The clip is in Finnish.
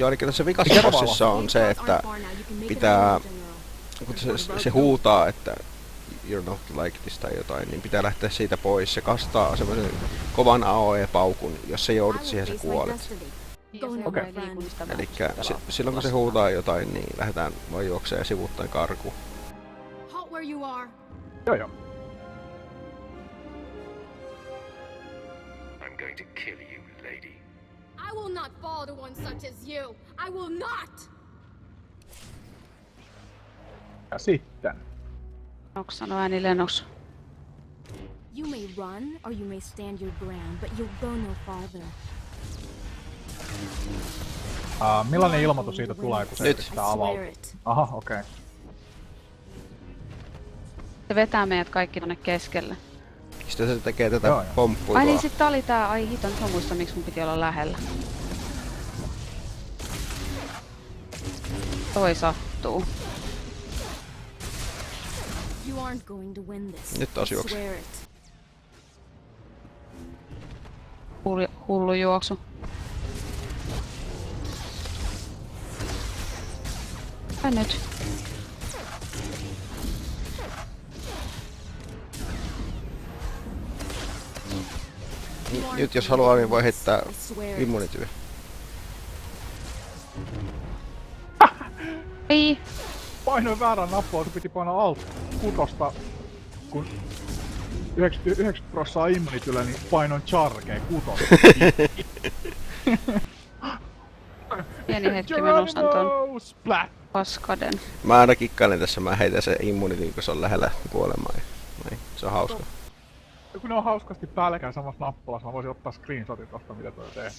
Joo, eli tässä vikassa bossissa on se, että pitää, kun se huutaa, että you're not like this tai jotain, niin pitää lähteä siitä pois. Se kastaa semmoisen kovan AOE-paukun, jos sä joudut siihen, sä kuolet. Okei. Elikkä silloin kun se huutaa jotain, niin lähdetään vaan juokseen sivuuttaen karkuun. Joo joo. I'm going to kill you, lady. I will not fall to one such as you. I will not. Ja sitten. Onko sanoo ääni Lennox? You may run or you may stand your ground, but you'll go no farther. Millainen ilmoitus siitä tulee, kun se Nyt. yrittää avautua? Aha, okei. Se vetää meidät kaikki tonne keskelle. Sitten se tekee tätä Joo, joo. pomppuilua. Ai niin, sit tää oli tää, ai hito, nyt mä muistan miksi mun piti olla lähellä. Toi sattuu. You aren't going to win this. Nyt taas I juokse. swear it. Hullu juoksu. Ja nyt. Nyt jos haluaa, niin voi heittää immunityö. Ei. Painoin väärän nappua, se piti painaa alt kutosta, kun 90% immunityllä, niin painoin chargeen kutosta. Pieni hetki, mä nostan ton Splat! paskaden. Mä aina kikkailen tässä, mä heitän se immunity, kun se on lähellä kuolemaa. Näin, se on hauska. Kun ne on hauskasti päällekään samassa nappulassa, mä voisin ottaa screenshotin tosta, mitä toi tee.